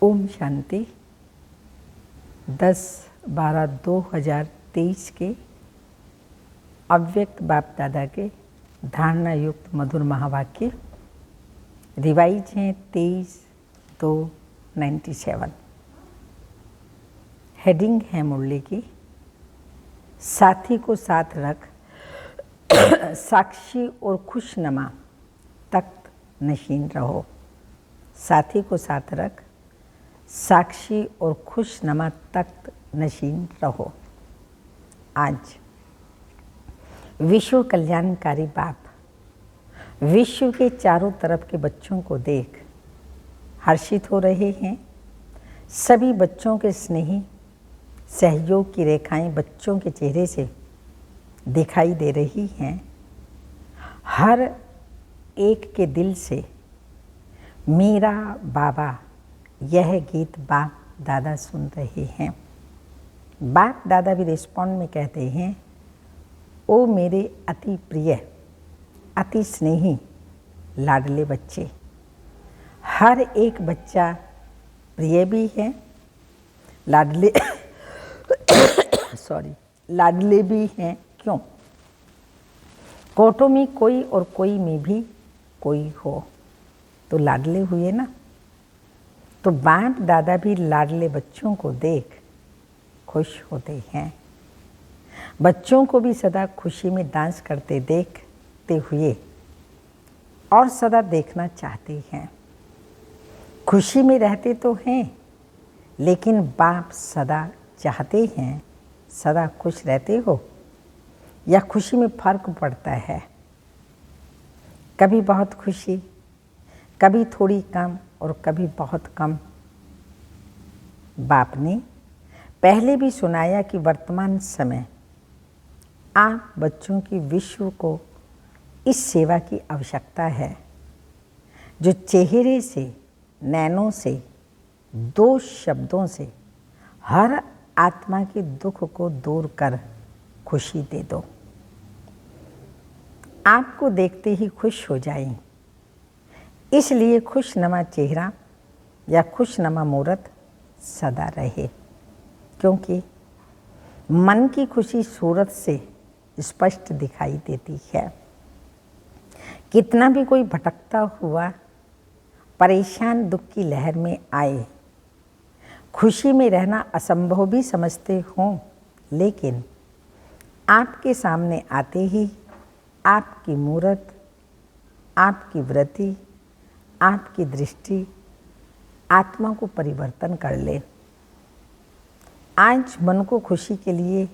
ओम शांति। 10/12/2023 के अव्यक्त बाप दादा के धारणा युक्त मधुर महावाक्य रिवाइज हैं 23/2/97। हेडिंग है मुरली की, साथी को साथ रख साक्षी और खुशनुमा तख्त नशीन रहो। साथी को साथ रख साक्षी और खुशनुमा तख्त नशीन रहो। आज विश्व कल्याणकारी बाप विश्व के चारों तरफ के बच्चों को देख हर्षित हो रहे हैं। सभी बच्चों के स्नेही सहयोग की रेखाएं बच्चों के चेहरे से दिखाई दे रही हैं। हर एक के दिल से मेरा बाबा यह गीत बाप दादा सुन रहे हैं। बाप दादा भी रिस्पॉन्ड में कहते हैं, ओ मेरे अति प्रिय अति स्नेही लाडले बच्चे। हर एक बच्चा प्रिय भी है, लाडले लाडले भी हैं। क्यों? कोटों में कोई और कोई में भी कोई हो तो लाडले हुए ना। तो बाप दादा भी लाडले बच्चों को देख खुश होते हैं। बच्चों को भी सदा खुशी में डांस करते देखते हुए और सदा देखना चाहते हैं। खुशी में रहते तो हैं, लेकिन बाप सदा चाहते हैं सदा खुश रहते हो, या खुशी में फर्क पड़ता है। कभी बहुत खुशी, कभी थोड़ी कम और कभी बहुत कम। बाप ने पहले भी सुनाया कि वर्तमान समय आप बच्चों की विश्व को इस सेवा की आवश्यकता है, जो चेहरे से नैनों से दो शब्दों से हर आत्मा के दुख को दूर कर खुशी दे दो। आपको देखते ही खुश हो जाएं। इसलिए खुशनुमा चेहरा या खुशनुमा मूर्त सदा रहे, क्योंकि मन की खुशी सूरत से स्पष्ट दिखाई देती है। कितना भी कोई भटकता हुआ परेशान दुख की लहर में आए, खुशी में रहना असंभव भी समझते हों, लेकिन आपके सामने आते ही आपकी मूर्त, आपकी वृत्ति, आपकी दृष्टि आत्मा को परिवर्तन कर ले। आज मन को खुशी के लिए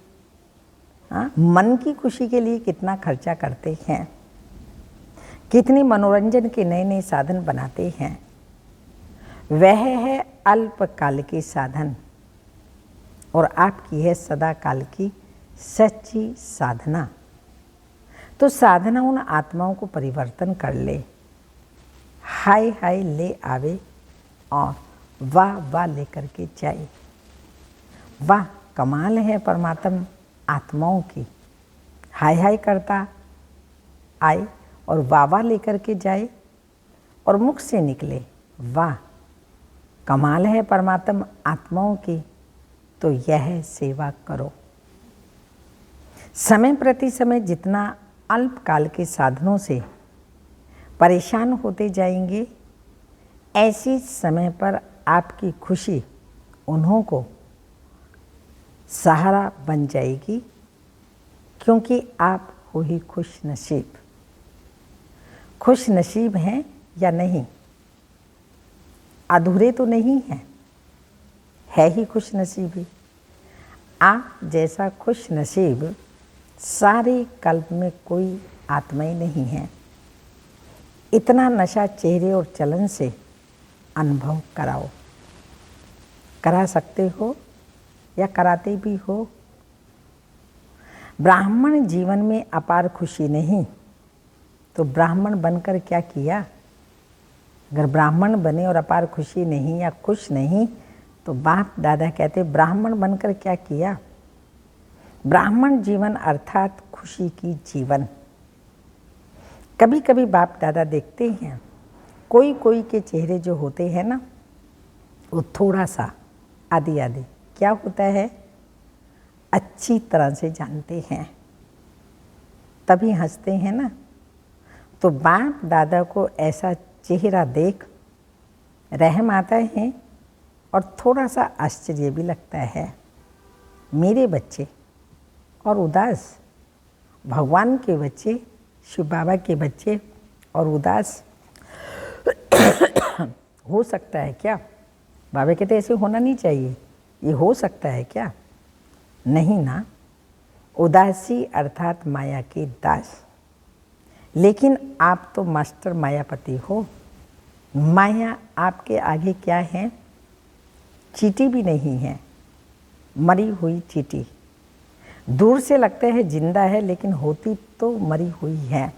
मन की खुशी के लिए कितना खर्चा करते हैं, कितने मनोरंजन के नए नए साधन बनाते हैं। वह है अल्पकाल के साधन और आपकी है सदा काल की सच्ची साधना। तो साधना उन आत्माओं को परिवर्तन कर ले, हाय हाय ले आवे और वाह वाह लेकर के जाए। वाह कमाल है परमात्मा आत्माओं की। हाय हाय करता आए और वाह वाह लेकर के जाए, और मुख से निकले वाह कमाल है परमात्मा आत्माओं की। तो यह सेवा करो। समय प्रति समय जितना अल्पकाल के साधनों से परेशान होते जाएंगे, ऐसी समय पर आपकी खुशी उन्हों को सहारा बन जाएगी, क्योंकि आप हो ही खुश नसीब। खुश नसीब हैं या नहीं? अधूरे तो नहीं हैं, है ही खुश नसीबी। आप जैसा खुश नसीब सारे कल्प में कोई आत्माएं नहीं है। इतना नशा चेहरे और चलन से अनुभव कराओ। करा सकते हो या कराते भी हो। ब्राह्मण जीवन में अपार खुशी नहीं तो ब्राह्मण बनकर क्या किया? अगर ब्राह्मण बने और अपार खुशी नहीं या खुश नहीं, तो बाप दादा कहते ब्राह्मण बनकर क्या किया? ब्राह्मण जीवन अर्थात खुशी की जीवन। कभी कभी बाप दादा देखते हैं कोई कोई के चेहरे जो होते हैं ना, वो थोड़ा सा आधी आधी क्या होता है अच्छी तरह से जानते हैं, तभी हंसते हैं ना। तो बाप दादा को ऐसा चेहरा देख रहम आता है और थोड़ा सा आश्चर्य भी लगता है। मेरे बच्चे और उदास, भगवान के बच्चे, शिव बाबा के बच्चे और उदास हो सकता है क्या? बाबा कहते ऐसे होना नहीं चाहिए, ये हो सकता है क्या? नहीं ना। उदासी अर्थात माया के दास। लेकिन आप तो मास्टर मायापति हो। माया आपके आगे क्या है? चींटी भी नहीं है, मरी हुई चींटी। दूर से लगता है जिंदा है, लेकिन होती तो मरी हुई है।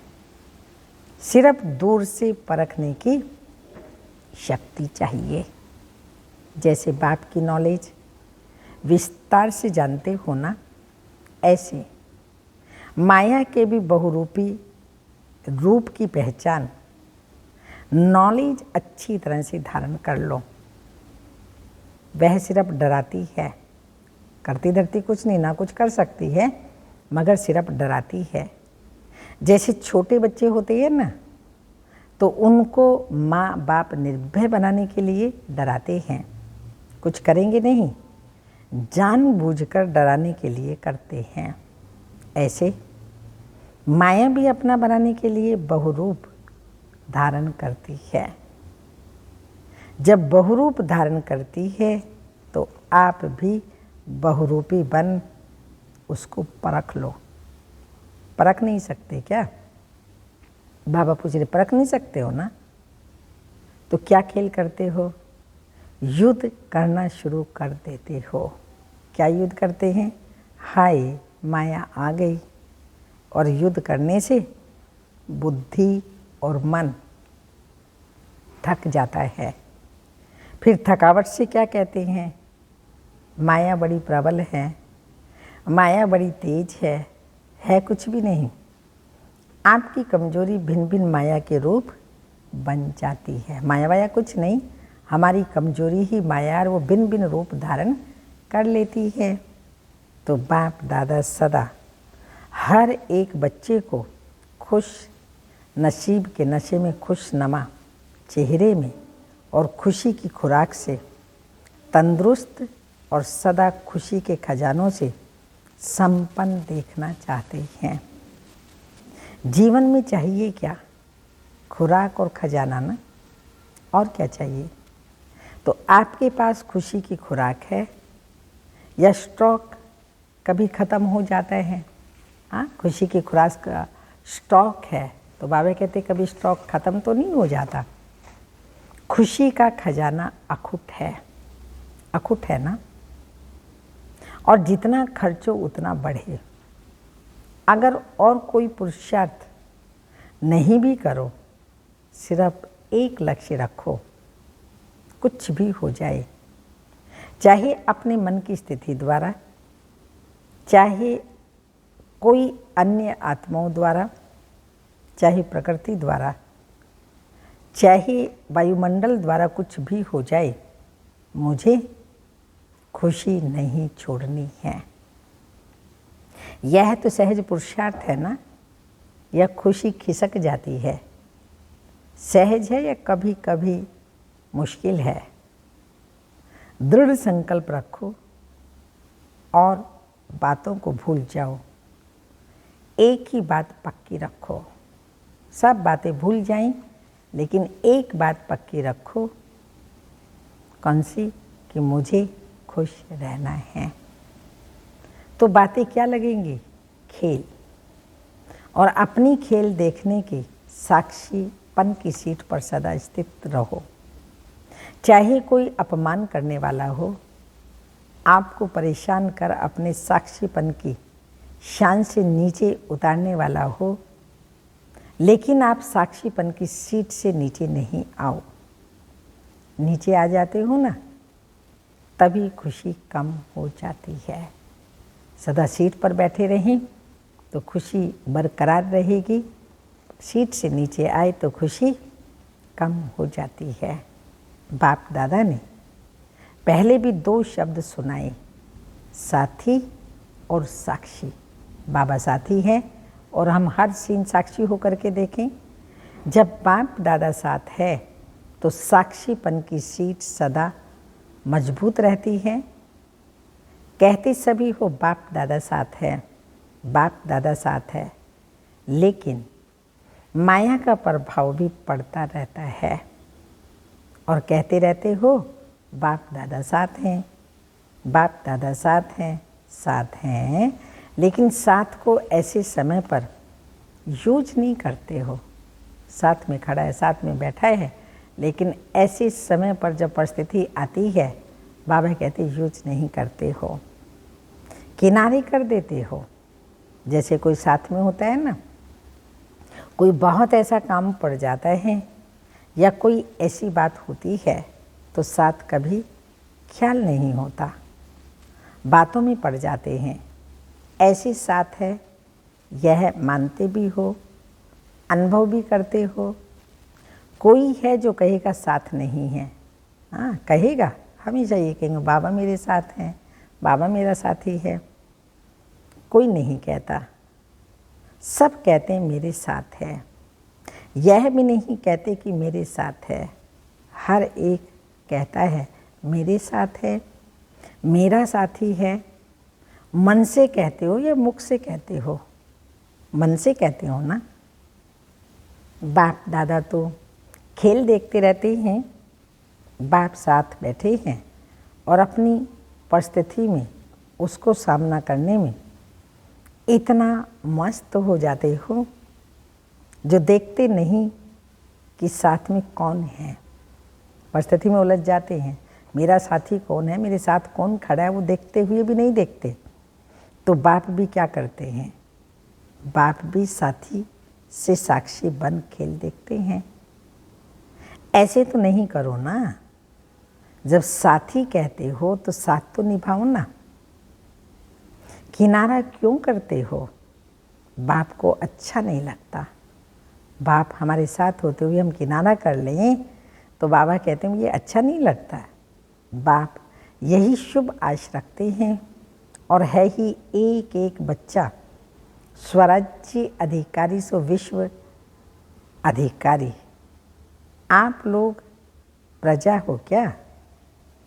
सिर्फ दूर से परखने की शक्ति चाहिए। जैसे बाप की नॉलेज विस्तार से जानते हो ना, ऐसे माया के भी बहुरूपी रूप की पहचान नॉलेज अच्छी तरह से धारण कर लो। वह सिर्फ डराती है, करती धरती कुछ नहीं, ना कुछ कर सकती है, मगर सिर्फ डराती है। जैसे छोटे बच्चे होते हैं ना, तो उनको माँ बाप निर्भय बनाने के लिए डराते हैं, कुछ करेंगे नहीं, जानबूझकर डराने के लिए करते हैं। ऐसे माया भी अपना बनाने के लिए बहुरूप धारण करती है। जब बहुरूप धारण करती है तो आप भी बहुरूपी बन उसको परख लो। परख नहीं सकते क्या? बाबा पूछ रहे परख नहीं सकते हो ना, तो क्या खेल करते हो? युद्ध करना शुरू कर देते हो। क्या युद्ध करते हैं? हाय माया आ गई, और युद्ध करने से बुद्धि और मन थक जाता है। फिर थकावट से क्या कहते हैं? माया बड़ी प्रबल है, माया बड़ी तेज है कुछ भी नहीं। आपकी कमजोरी भिन्न भिन्न माया के रूप बन जाती है। माया वाया कुछ नहीं, हमारी कमजोरी ही माया, और वो भिन्न भिन्न रूप धारण कर लेती है। तो बाप दादा सदा हर एक बच्चे को खुश नसीब के नशे में खुशनुमा चेहरे में और खुशी की खुराक से तंदुरुस्त और सदा खुशी के खजानों से संपन्न देखना चाहते हैं। जीवन में चाहिए क्या? खुराक और खजाना ना, और क्या चाहिए? तो आपके पास खुशी की खुराक है या स्टॉक कभी ख़त्म हो जाता है? हाँ, खुशी की खुराक का स्टॉक है, तो बाबा कहते कभी स्टॉक ख़त्म तो नहीं हो जाता। खुशी का खजाना अखुट है ना, और जितना खर्चो उतना बढ़े। अगर और कोई पुरुषार्थ नहीं भी करो, सिर्फ एक लक्ष्य रखो, कुछ भी हो जाए, चाहे अपने मन की स्थिति द्वारा, चाहे कोई अन्य आत्माओं द्वारा, चाहे प्रकृति द्वारा, चाहे वायुमंडल द्वारा कुछ भी हो जाए, मुझे खुशी नहीं छोड़नी है। यह तो सहज पुरुषार्थ है ना, यह खुशी खिसक जाती है, सहज है या कभी कभी मुश्किल है। दृढ़ संकल्प रखो और बातों को भूल जाओ। एक ही बात पक्की रखो, सब बातें भूल जाएं, लेकिन एक बात पक्की रखो। कौन सी? कि मुझे खुश रहना है। तो बातें क्या लगेंगी? खेल। और अपनी खेल देखने की साक्षीपन की सीट पर सदा स्थित रहो। चाहे कोई अपमान करने वाला हो, आपको परेशान कर अपने साक्षीपन की शान से नीचे उतारने वाला हो, लेकिन आप साक्षीपन की सीट से नीचे नहीं आओ। नीचे आ जाते हो ना, तभी खुशी कम हो जाती है। सदा सीट पर बैठे रहें तो खुशी बरकरार रहेगी, सीट से नीचे आए तो खुशी कम हो जाती है। बाप दादा ने पहले भी 2 शब्द सुनाए, साथी और साक्षी। बाबा साथी हैं और हम हर सीन साक्षी होकर के देखें। जब बाप दादा साथ है तो साक्षीपन की सीट सदा मजबूत रहती है। कहते सभी हो बाप दादा साथ है, बाप दादा साथ है, लेकिन माया का प्रभाव भी पड़ता रहता है। और कहते रहते हो बाप दादा साथ हैं, बाप दादा साथ हैं, लेकिन साथ को ऐसे समय पर यूज नहीं करते हो। साथ में खड़ा है, साथ में बैठा है, लेकिन ऐसे समय पर जब परिस्थिति आती है, बाबा कहते यूज नहीं करते हो, किनारे कर देते हो। जैसे कोई साथ में होता है ना, कोई बहुत ऐसा काम पड़ जाता है या कोई ऐसी बात होती है तो साथ कभी ख्याल नहीं होता, बातों में पड़ जाते हैं। ऐसे साथ है, यह मानते भी हो, अनुभव भी करते हो। कोई है जो कहेगा साथ नहीं है, हाँ कहेगा, हमेशा ये कहेंगे बाबा मेरे साथ हैं, बाबा मेरा साथी है। कोई नहीं कहता, सब कहते हैं मेरे साथ है। यह भी नहीं कहते कि मेरे साथ है, हर एक कहता है मेरे साथ है, मेरा साथी है। मन से कहते हो या मुख से कहते हो? मन से कहते हो ना। बाप दादा तो खेल देखते रहते हैं, बाप साथ बैठे हैं और अपनी परिस्थिति में उसको सामना करने में इतना मस्त हो जाते हो जो देखते नहीं कि साथ में कौन है। परिस्थिति में उलझ जाते हैं, मेरा साथी कौन है, मेरे साथ कौन खड़ा है, वो देखते हुए भी नहीं देखते। तो बाप भी क्या करते हैं, बाप भी साथी से साक्षी बन खेल देखते हैं। ऐसे तो नहीं करो ना, जब साथी कहते हो तो साथ तो निभाओ ना। किनारा क्यों करते हो? बाप को अच्छा नहीं लगता। बाप हमारे साथ होते हुए हम किनारा कर लें तो बाबा कहते हैं ये अच्छा नहीं लगता। बाप यही शुभ आश रखते हैं और है ही एक एक बच्चा स्वराज्य अधिकारी सो विश्व अधिकारी। आप लोग प्रजा हो क्या?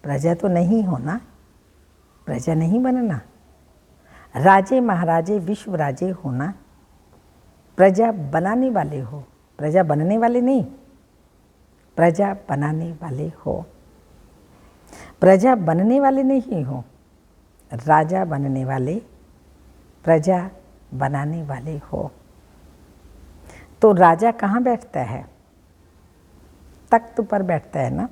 प्रजा तो नहीं हो ना, प्रजा नहीं बनना। राजे महाराजे विश्व राजे होना, प्रजा बनाने वाले हो, प्रजा बनने वाले नहीं, प्रजा बनाने वाले हो। प्रजा बनने वाले नहीं हो, राजा बनने वाले, प्रजा बनाने वाले हो। तो राजा कहाँ बैठता है? तख्त पर बैठता है ना।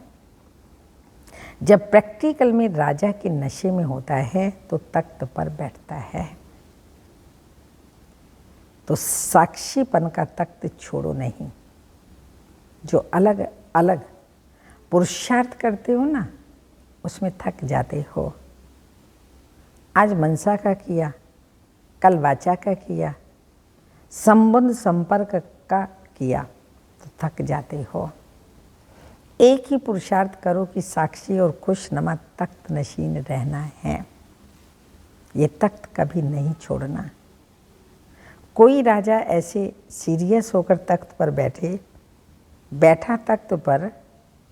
जब प्रैक्टिकल में राजा के नशे में होता है तो तख्त पर बैठता है। तो साक्षीपन का तख्त छोड़ो नहीं। जो अलग अलग पुरुषार्थ करते हो ना, उसमें थक जाते हो। आज मनसा का किया, कल वाचा का किया, संबंध संपर्क का किया तो थक जाते हो। एक ही पुरुषार्थ करो कि साक्षी और खुशनुमा तख्त नशीन रहना है। ये तख्त कभी नहीं छोड़ना। कोई राजा ऐसे सीरियस होकर तख्त पर बैठा तख्त पर,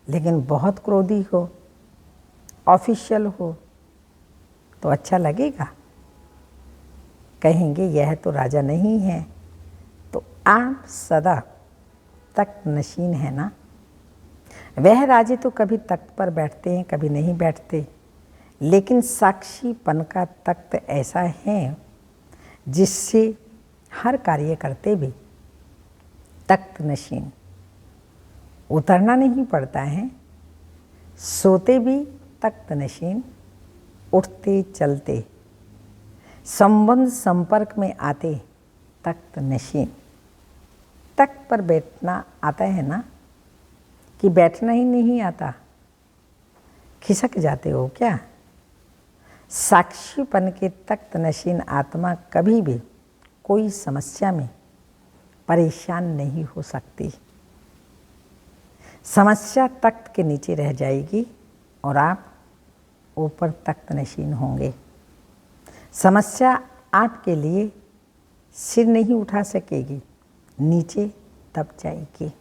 लेकिन बहुत क्रोधी हो, ऑफिशियल हो, तो अच्छा लगेगा? कहेंगे यह तो राजा नहीं है। तो आप सदा तख्त नशीन है ना। वह राजे तो कभी तख्त पर बैठते हैं, कभी नहीं बैठते, लेकिन साक्षीपन का तख्त ऐसा है जिससे हर कार्य करते भी तख्त नशीन उतरना नहीं पड़ता है। सोते भी तख्त नशीन, उठते चलते संबंध संपर्क में आते तख्त नशीन। तख्त पर बैठना आता है ना, कि बैठना ही नहीं आता? खिसक जाते हो क्या? साक्षीपन के तख्त नशीन आत्मा कभी भी कोई समस्या में परेशान नहीं हो सकती। समस्या तख्त के नीचे रह जाएगी और आप ऊपर तख्त नशीन होंगे। समस्या आपके लिए सिर नहीं उठा सकेगी, नीचे दब जाएगी,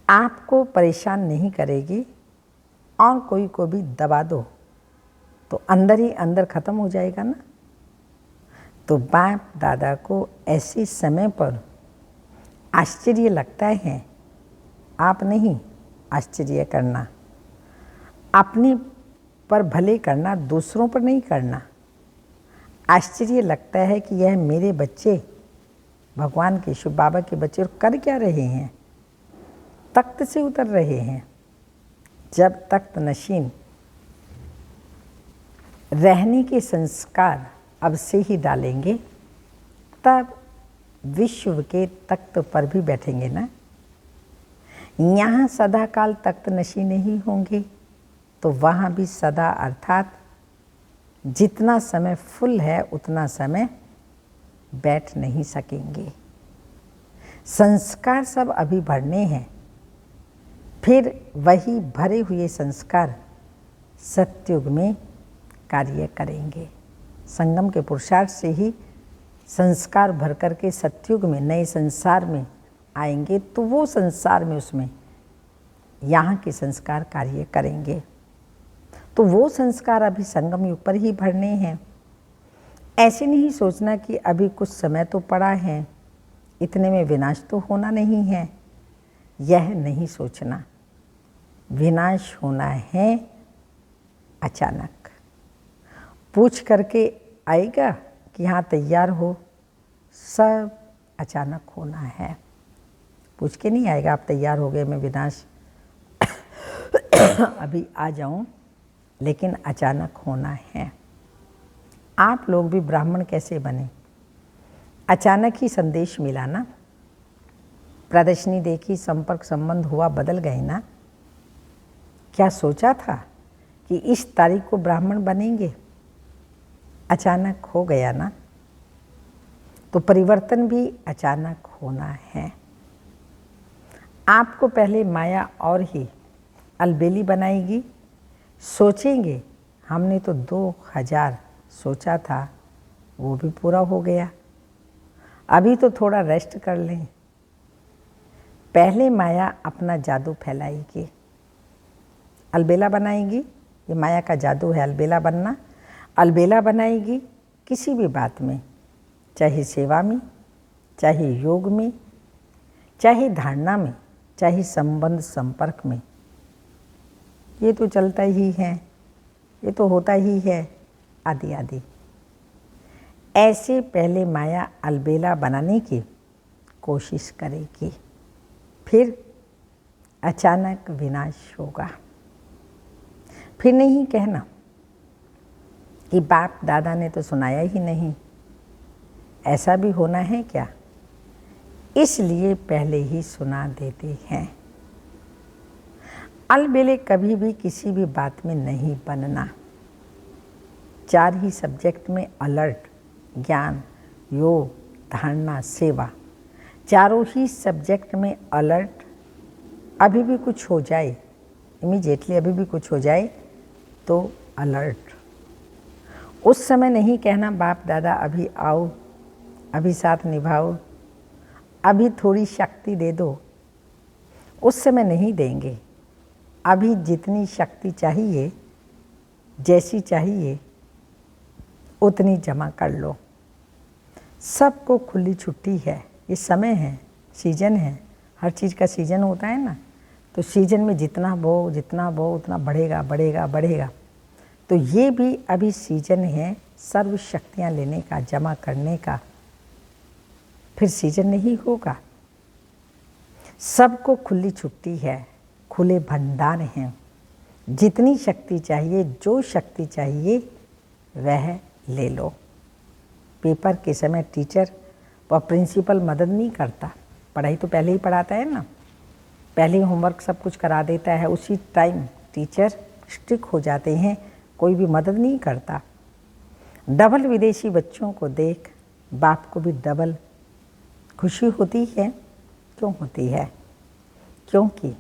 आपको परेशान नहीं करेगी। और कोई को भी दबा दो तो अंदर ही अंदर ख़त्म हो जाएगा ना। तो बाप दादा को ऐसे समय पर आश्चर्य लगता है, आप नहीं आश्चर्य करना, अपने पर भले करना, दूसरों पर नहीं करना। आश्चर्य लगता है कि यह मेरे बच्चे भगवान के शिव बाबा के बच्चे और कर क्या रहे हैं, तख्त से उतर रहे हैं। जब तख्त नशीन रहने के संस्कार अब से ही डालेंगे, तब विश्व के तख्त पर भी बैठेंगे ना। यहाँ सदा काल तख्त नशीन नहीं होंगे तो वहाँ भी सदा अर्थात जितना समय फुल है उतना समय बैठ नहीं सकेंगे। संस्कार सब अभी भरने हैं, फिर वही भरे हुए संस्कार सतयुग में कार्य करेंगे। संगम के पुरुषार्थ से ही संस्कार भर करके सतयुग में नए संसार में आएंगे, तो वो संसार में उसमें यहाँ के संस्कार कार्य करेंगे। तो वो संस्कार अभी संगम युग पर ही भरने हैं। ऐसे नहीं सोचना कि अभी कुछ समय तो पड़ा है, इतने में विनाश तो होना नहीं है, यह नहीं सोचना। विनाश होना है अचानक। पूछ करके आएगा कि हाँ तैयार हो, सब अचानक होना है। पूछ के नहीं आएगा आप तैयार हो गए, मैं विनाश अभी आ जाऊं, लेकिन अचानक होना है। आप लोग भी ब्राह्मण कैसे बने, अचानक ही संदेश मिला ना, प्रदर्शनी देखी, संपर्क संबंध हुआ, बदल गए ना। क्या सोचा था कि इस तारीख को ब्राह्मण बनेंगे, अचानक हो गया ना। तो परिवर्तन भी अचानक होना है। आपको पहले माया और ही अलबेली बनाएगी। सोचेंगे हमने तो 2000 सोचा था, वो भी पूरा हो गया, अभी तो थोड़ा रेस्ट कर लें। पहले माया अपना जादू फैलाएगी, अलबेला बनाएगी। ये माया का जादू है, अलबेला बनना। अलबेला बनाएगी किसी भी बात में, चाहे सेवा में, चाहे योग में, चाहे धारणा में, चाहे संबंध संपर्क में। ये तो चलता ही है, ये तो होता ही है, आदि आदि। ऐसे पहले माया अलबेला बनाने की कोशिश करेगी, फिर अचानक विनाश होगा। फिर नहीं कहना कि बाप दादा ने तो सुनाया ही नहीं, ऐसा भी होना है क्या, इसलिए पहले ही सुना देते हैं। अलबेले कभी भी किसी भी बात में नहीं बनना। 4 ही सब्जेक्ट में अलर्ट, ज्ञान, योग, धारणा, सेवा, चारों ही सब्जेक्ट में अलर्ट। अभी भी कुछ हो जाए, इमीडिएटली अभी भी कुछ हो जाए तो अलर्ट। उस समय नहीं कहना बाप दादा अभी आओ, अभी साथ निभाओ, अभी थोड़ी शक्ति दे दो, उस समय नहीं देंगे। अभी जितनी शक्ति चाहिए, जैसी चाहिए, उतनी जमा कर लो। सबको खुली छुट्टी है, ये समय है, सीजन है, हर चीज़ का सीजन होता है ना। तो सीजन में जितना बो उतना बढ़ेगा बढ़ेगा बढ़ेगा। तो ये भी अभी सीजन है सर्व शक्तियाँ लेने का, जमा करने का। फिर सीजन नहीं होगा। सबको खुली छुट्टी है, खुले भंडार हैं। जितनी शक्ति चाहिए, जो शक्ति चाहिए वह ले लो। पेपर के समय टीचर व प्रिंसिपल मदद नहीं करता, पढ़ाई तो पहले ही पढ़ाता है ना, पहले ही होमवर्क सब कुछ करा देता है। उसी टाइम टीचर स्ट्रिक्ट हो जाते हैं, कोई भी मदद नहीं करता। डबल विदेशी बच्चों को देख बाप को भी डबल खुशी होती है। क्यों होती है? क्योंकि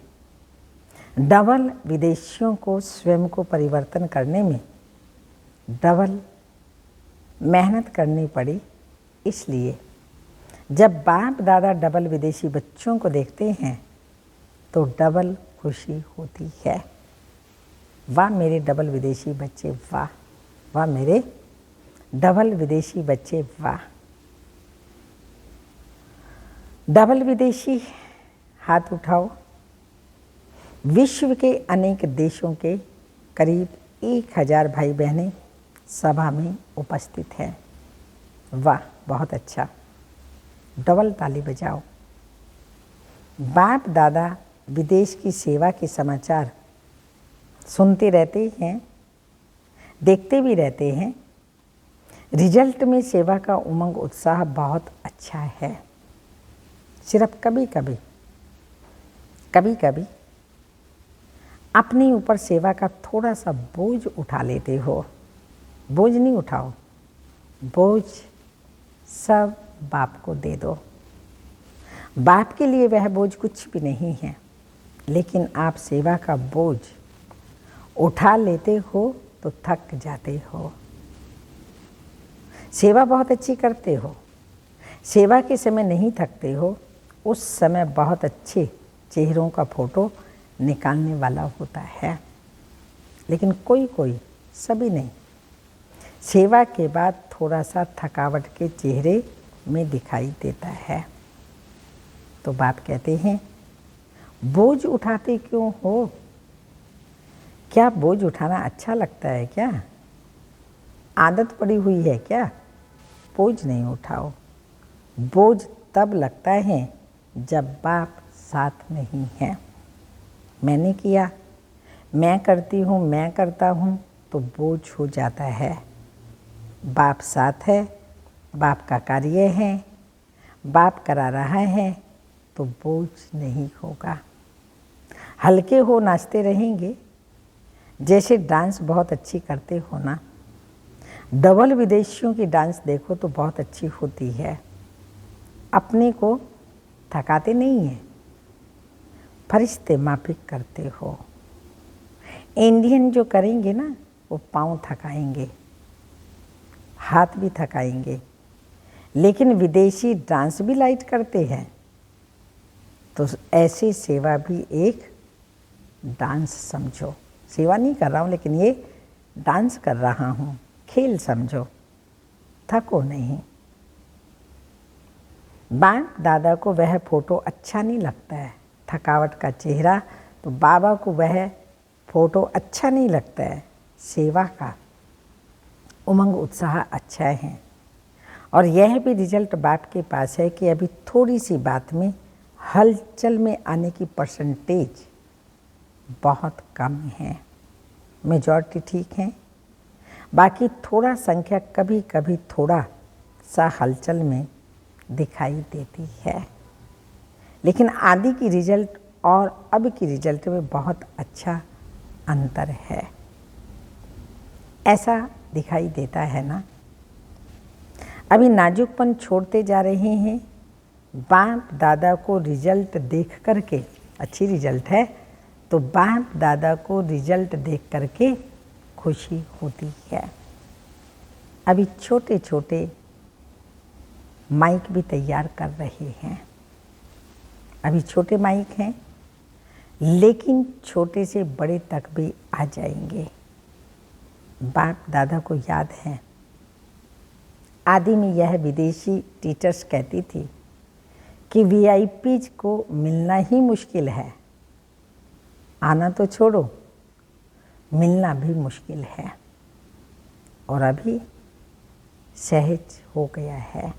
डबल विदेशियों को स्वयं को परिवर्तन करने में डबल मेहनत करनी पड़ी। इसलिए जब बाप दादा डबल विदेशी बच्चों को देखते हैं तो डबल खुशी होती है। वाह मेरे डबल विदेशी बच्चे, वाह वाह मेरे डबल विदेशी बच्चे, वाह। डबल विदेशी हाथ उठाओ। विश्व के अनेक देशों के करीब 1000 भाई बहनें सभा में उपस्थित हैं। वाह बहुत अच्छा, डबल ताली बजाओ। बाप दादा विदेश की सेवा के समाचार सुनते रहते हैं, देखते भी रहते हैं। रिजल्ट में सेवा का उमंग उत्साह बहुत अच्छा है। सिर्फ कभी कभी अपने ऊपर सेवा का थोड़ा सा बोझ उठा लेते हो। बोझ नहीं उठाओ, बोझ सब बाप को दे दो। बाप के लिए वह बोझ कुछ भी नहीं है, लेकिन आप सेवा का बोझ उठा लेते हो तो थक जाते हो। सेवा बहुत अच्छी करते हो, सेवा के समय नहीं थकते हो। उस समय बहुत अच्छे चेहरों का फोटो निकालने वाला होता है, लेकिन कोई सभी नहीं। सेवा के बाद थोड़ा सा थकावट के चेहरे में दिखाई देता है। तो बाप कहते हैं बोझ उठाते क्यों हो? क्या बोझ उठाना अच्छा लगता है क्या? आदत पड़ी हुई है क्या? बोझ नहीं उठाओ। बोझ तब लगता है जब बाप साथ नहीं है। मैंने किया, मैं करती हूँ, मैं करता हूँ तो बोझ हो जाता है। बाप साथ है, बाप का कार्य है, बाप करा रहा है तो बोझ नहीं होगा। हल्के हो, नाचते रहेंगे। जैसे डांस बहुत अच्छी करते हो ना, डबल विदेशियों की डांस देखो तो बहुत अच्छी होती है। अपने को थकाते नहीं हैं, फरिश्ते माफिक करते हो। इंडियन जो करेंगे ना वो पाँव थकाएंगे, हाथ भी थकाएंगे, लेकिन विदेशी डांस भी लाइट करते हैं। तो ऐसे सेवा भी एक डांस समझो। सेवा नहीं कर रहा हूँ, लेकिन ये डांस कर रहा हूँ, खेल समझो, थको नहीं। बाप दादा को वह फोटो अच्छा नहीं लगता है, थकावट का चेहरा, तो बाबा को वह फोटो अच्छा नहीं लगता है। सेवा का उमंग उत्साह अच्छा है, और यह भी रिजल्ट बाप के पास है कि अभी थोड़ी सी बात में हलचल में आने की परसेंटेज बहुत कम है। मेजॉरिटी ठीक है, बाकी थोड़ा संख्या कभी कभी थोड़ा सा हलचल में दिखाई देती है। लेकिन आदि की रिजल्ट और अब की रिजल्ट में बहुत अच्छा अंतर है। ऐसा दिखाई देता है ना। अभी नाजुकपन छोड़ते जा रहे हैं। बाप दादा को रिजल्ट देख करके, अच्छी रिजल्ट है तो बाप दादा को रिजल्ट देख करके खुशी होती है। अभी छोटे छोटे माइक भी तैयार कर रहे हैं। अभी छोटे माइक हैं, लेकिन छोटे से बड़े तक भी आ जाएंगे। बाप दादा को याद है, आदि में यह विदेशी टीचर्स कहती थी कि वीआईपीज को मिलना ही मुश्किल है। आना तो छोड़ो, मिलना भी मुश्किल है। और अभी सहज हो गया है,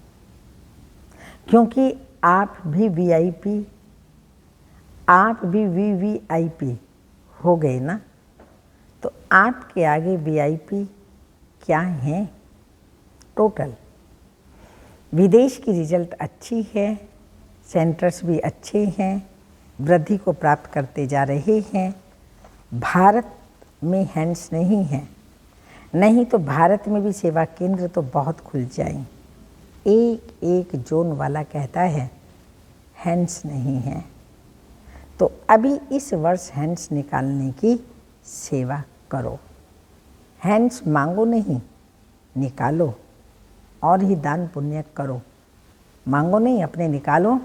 क्योंकि आप भी वीआईपी, आप भी वीवीआईपी हो गए ना। तो आपके आगे वीआईपी क्या हैं? टोटल विदेश की रिजल्ट अच्छी है, सेंटर्स भी अच्छे हैं, वृद्धि को प्राप्त करते जा रहे हैं। भारत में हैंड्स नहीं हैं, नहीं तो भारत में भी सेवा केंद्र तो बहुत खुल जाएं। एक एक जोन वाला कहता है हैंड्स नहीं है। तो अभी इस वर्ष हैंड्स निकालने की सेवा करो। हैंड्स मांगो नहीं, निकालो और ही दान पुण्य करो। मांगो नहीं, अपने निकालो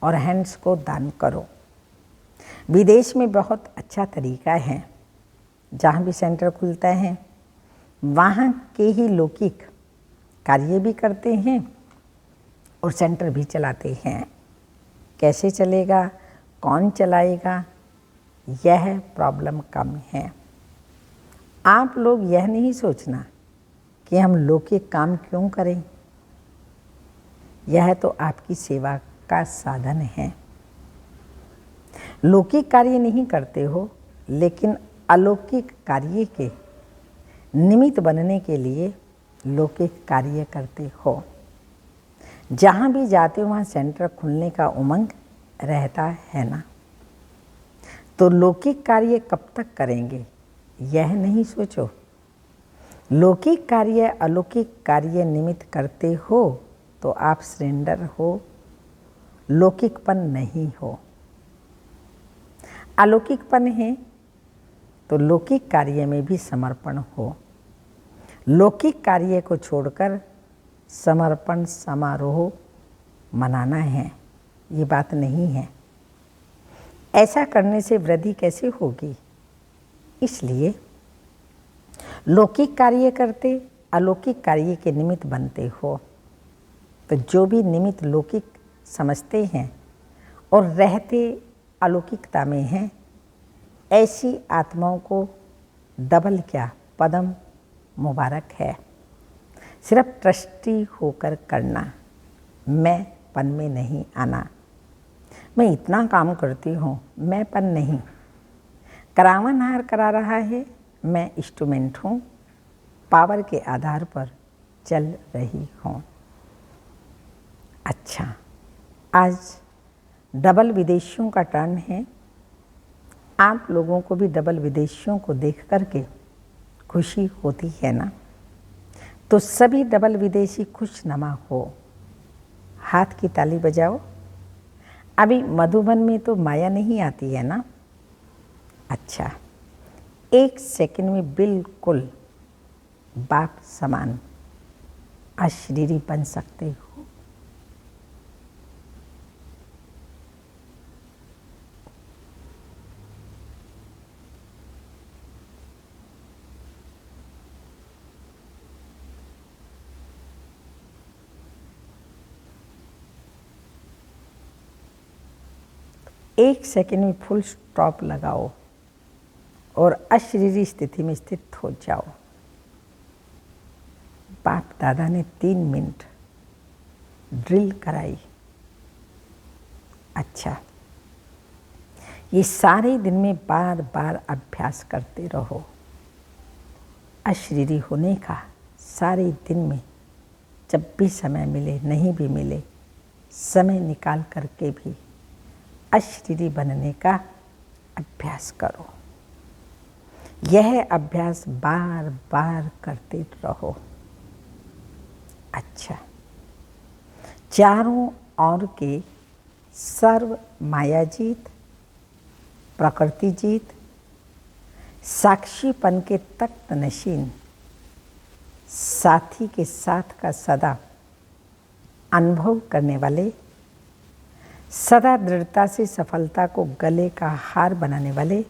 और हैंड्स को दान करो। विदेश में बहुत अच्छा तरीका है, जहाँ भी सेंटर खुलता है वहाँ के ही लौकिक कार्य भी करते हैं और सेंटर भी चलाते हैं। कैसे चलेगा, कौन चलाएगा, यह प्रॉब्लम कम है। आप लोग यह नहीं सोचना कि हम लौकिक काम क्यों करें, यह तो आपकी सेवा का साधन है। लौकिक कार्य नहीं करते हो, लेकिन अलौकिक कार्य के निमित्त बनने के लिए लौकिक कार्य करते हो। जहाँ भी जाते हो वहाँ सेंटर खुलने का उमंग रहता है ना। तो लौकिक कार्य कब तक करेंगे, यह नहीं सोचो। लौकिक कार्य अलौकिक कार्य निमित्त करते हो तो आप सरेंडर हो, लौकिकपन नहीं हो। अलौकिकपन है तो लौकिक कार्य में भी समर्पण हो। लौकिक कार्य को छोड़कर समर्पण समारोह मनाना है, ये बात नहीं है। ऐसा करने से वृद्धि कैसे होगी? इसलिए लौकिक कार्य करते अलौकिक कार्य के निमित्त बनते हो। तो जो भी निमित्त लौकिक समझते हैं और रहते अलौकिकता में हैं, ऐसी आत्माओं को डबल क्या पदम मुबारक है। सिर्फ ट्रस्टी होकर करना, मैं पन में नहीं आना। मैं इतना काम करती हूँ, मैं पन नहीं। करावन हार करा रहा है, मैं इंस्ट्रूमेंट हूँ, पावर के आधार पर चल रही हूँ। अच्छा, आज डबल विदेशियों का टर्न है। आप लोगों को भी डबल विदेशियों को देख करके खुशी होती है ना। तो सभी डबल विदेशी खुशनुमा हो, हाथ की ताली बजाओ। अभी मधुबन में तो माया नहीं आती है ना। अच्छा, 1 सेकंड में बिल्कुल बाप समान अशरीरी बन सकते हो। एक सेकंड में फुल स्टॉप लगाओ और अशरीरी स्थिति में स्थित हो जाओ। बाप दादा ने 3 मिनट ड्रिल कराई। अच्छा, ये सारे दिन में बार बार अभ्यास करते रहो अशरीरी होने का। सारे दिन में जब भी समय मिले, नहीं भी मिले, समय निकाल करके भी अशरीरी बनने का अभ्यास करो। यह अभ्यास बार बार करते रहो। अच्छा, चारों ओर के सर्व मायाजीत, प्रकृति जीत, साक्षीपन के तख्त नशीन साथी के साथ का सदा अनुभव करने वाले, सदा दृढ़ता से सफलता को गले का हार बनाने वाले,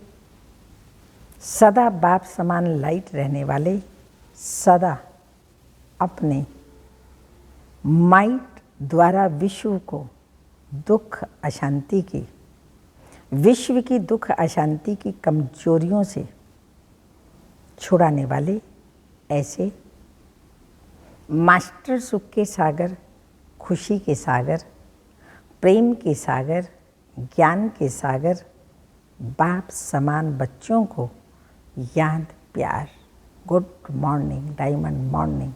सदा बाप समान लाइट रहने वाले, सदा अपने माइट द्वारा विश्व को दुख अशांति की, विश्व की दुख अशांति की कमजोरियों से छुड़ाने वाले, ऐसे मास्टर सुख के सागर, खुशी के सागर, प्रेम के सागर, ज्ञान के सागर, बाप समान बच्चों को याद प्यार, गुड मॉर्निंग, डायमंड मॉर्निंग,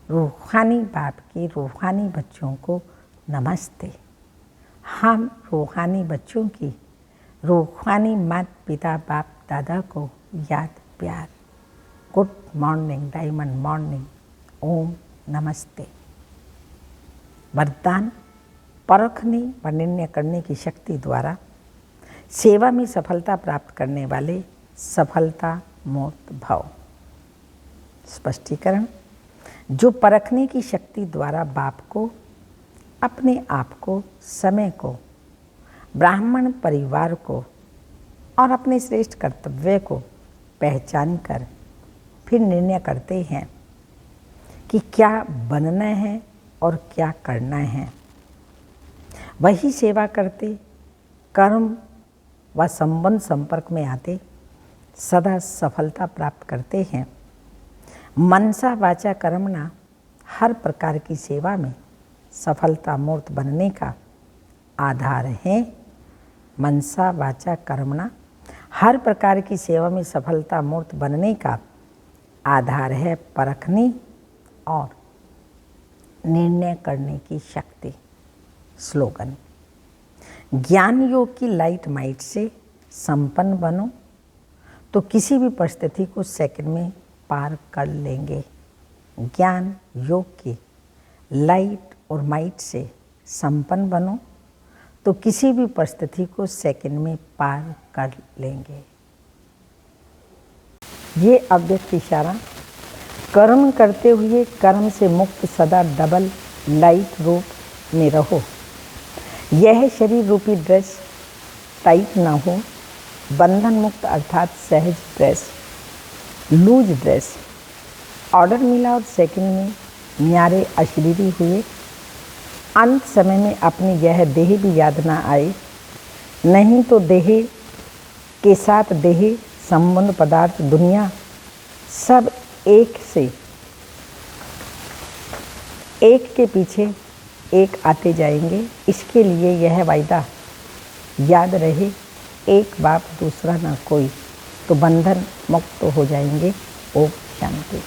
रूहानी बाप के रूहानी बच्चों को नमस्ते। हम रूहानी बच्चों की रूहानी माता पिता बाप दादा को याद प्यार, गुड मॉर्निंग, डायमंड मॉर्निंग, ओम नमस्ते। वरदान परखने व निर्णय करने की शक्ति द्वारा सेवा में सफलता प्राप्त करने वाले सफलता मूर्त भव। स्पष्टीकरण, जो परखने की शक्ति द्वारा बाप को, अपने आप को, समय को, ब्राह्मण परिवार को और अपने श्रेष्ठ कर्तव्य को पहचान कर फिर निर्णय करते हैं कि क्या बनना है और क्या करना है, वही सेवा करते, कर्म व संबंध संपर्क में आते सदा सफलता प्राप्त करते हैं। मनसा वाचा कर्मणा हर प्रकार की सेवा में सफलता मूर्त बनने का आधार है। मनसा वाचा कर्मणा हर प्रकार की सेवा में सफलता मूर्त बनने का आधार है परखने और निर्णय करने की शक्ति। स्लोगन, ज्ञान योग की लाइट माइट से संपन्न बनो तो किसी भी परिस्थिति को सेकंड में पार कर लेंगे। ज्ञान योग की लाइट और माइट से संपन्न बनो तो किसी भी परिस्थिति को सेकंड में पार कर लेंगे। ये अव्यक्त इशारा, कर्म करते हुए कर्म से मुक्त सदा डबल लाइट रूप में रहो। यह शरीर रूपी ड्रेस टाइट ना हो, बंधन मुक्त अर्थात सहज ड्रेस, लूज ड्रेस। ऑर्डर मिला और सेकंड में न्यारे अशरीरी हुए। अंत समय में अपनी यह देह भी याद ना आए, नहीं तो देह के साथ देह संबंध पदार्थ दुनिया सब एक से एक के पीछे एक आते जाएंगे। इसके लिए यह वायदा याद रहे, एक बाप दूसरा ना कोई, तो बंधन मुक्त हो जाएंगे। ओम शांति।